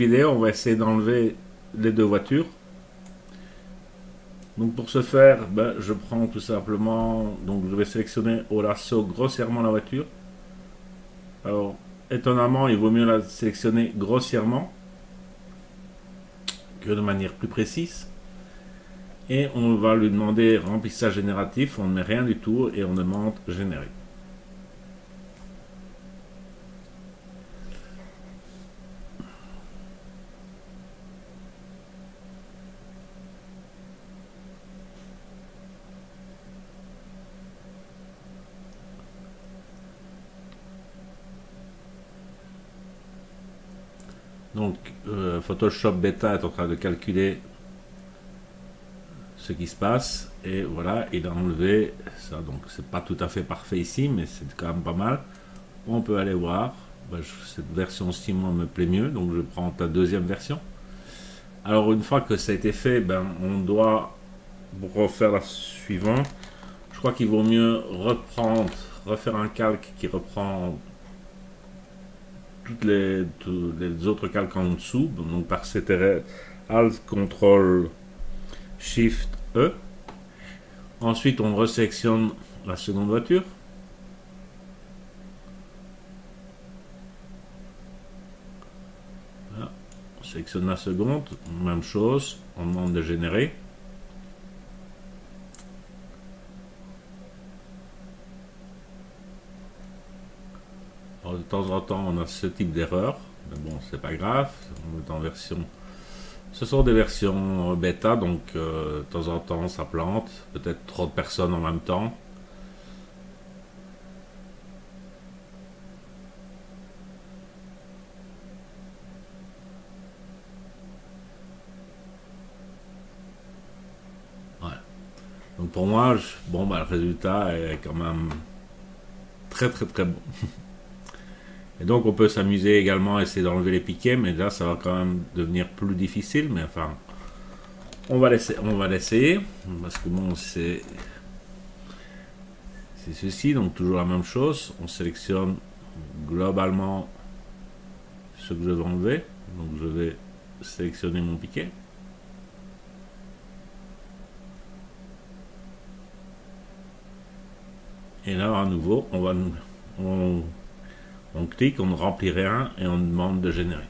vidéo, on va essayer d'enlever les deux voitures. Donc pour ce faire, ben, je prends tout simplement, donc je vais sélectionner au lasso grossièrement la voiture. Alors étonnamment, il vaut mieux la sélectionner grossièrement que de manière plus précise. Et on va lui demander remplissage génératif, on ne met rien du tout et on demande générer. Donc Photoshop Beta est en train de calculer ce qui se passe et voilà, il a enlevé ça. Donc c'est pas tout à fait parfait ici, mais c'est quand même pas mal. On peut aller voir. Cette version-ci moi me plaît mieux, donc je prends la deuxième version. Alors une fois que ça a été fait, ben, on doit refaire la suivante. Je crois qu'il vaut mieux refaire un calque qui reprend tous les autres calques en dessous. Donc par CTRL, Alt, Ctrl, Shift, E. Ensuite, on resélectionne la seconde voiture. Voilà. On sélectionne la seconde. Même chose. On demande de générer. Alors, de temps en temps, on a ce type d'erreur. Mais bon, c'est pas grave. On est en version... Ce sont des versions bêta, donc de temps en temps ça plante, peut-être trop de personnes en même temps. Ouais. Donc pour moi, bon, bah, le résultat est quand même très bon. Et donc on peut s'amuser également à essayer d'enlever les piquets, mais là ça va quand même devenir plus difficile, mais enfin, on va l'essayer, parce que bon, c'est ceci, donc toujours la même chose. On sélectionne globalement ce que je veux enlever, donc je vais sélectionner mon piquet. Et là à nouveau on clique, on ne remplit rien et on demande de générer.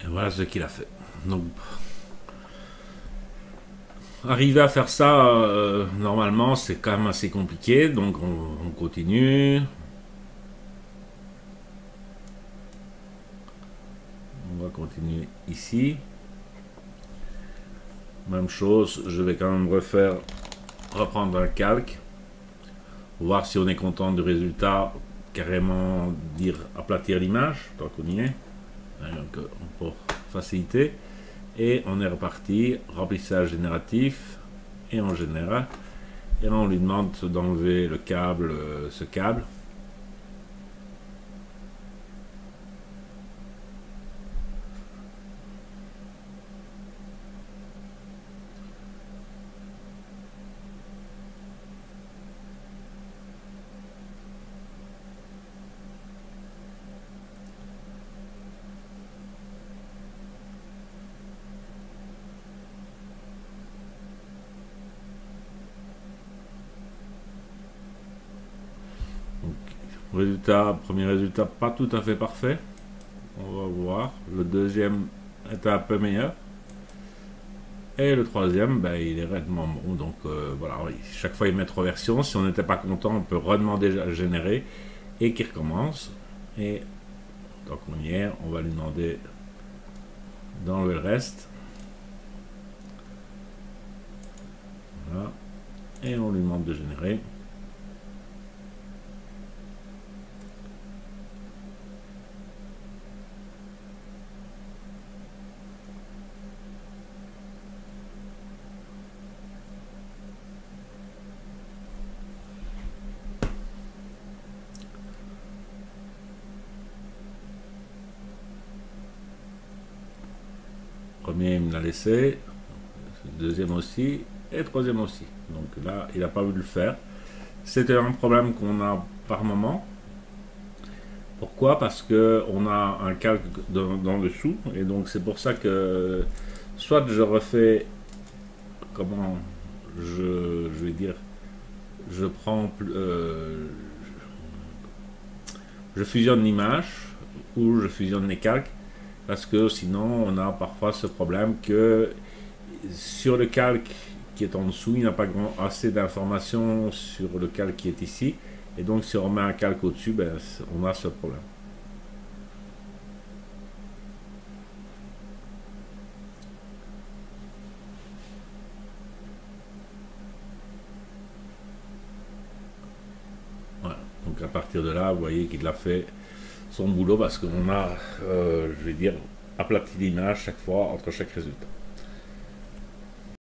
Et voilà ce qu'il a fait. Donc, arriver à faire ça, normalement, c'est quand même assez compliqué. Donc, on continue. On va continuer ici. Même chose, je vais quand même reprendre un calque. Voir si on est content du résultat. Carrément dire aplatir l'image, tant qu'on y est. Donc, pour faciliter. Et on est reparti, remplissage génératif, et on génère. Et là on lui demande d'enlever le câble, ce câble. Premier résultat pas tout à fait parfait. On va voir. Le deuxième est un peu meilleur. Et le troisième, ben, il est réellement bon. Donc voilà, chaque fois il met 3 versions. Si on n'était pas content, on peut redemander à générer et qu'il recommence. Et tant qu'on y est, on va lui demander d'enlever le reste. Voilà. Et on lui demande de générer. premier, il me l'a laissé. Le deuxième aussi. Et le troisième aussi. Donc là, il n'a pas voulu le faire. C'était un problème qu'on a par moment. Pourquoi? Parce que on a un calque dans le dessous. Et donc c'est pour ça que soit je refais, comment je vais dire, je prends, je fusionne l'image ou je fusionne les calques, parce que sinon on a parfois ce problème que sur le calque qui est en dessous, il n'y a pas assez d'informations sur le calque qui est ici, et donc si on met un calque au-dessus, ben, on a ce problème. Voilà. Donc à partir de là, vous voyez qu'il a fait son boulot parce qu'on a, je vais dire, aplati l'image chaque fois entre chaque résultat.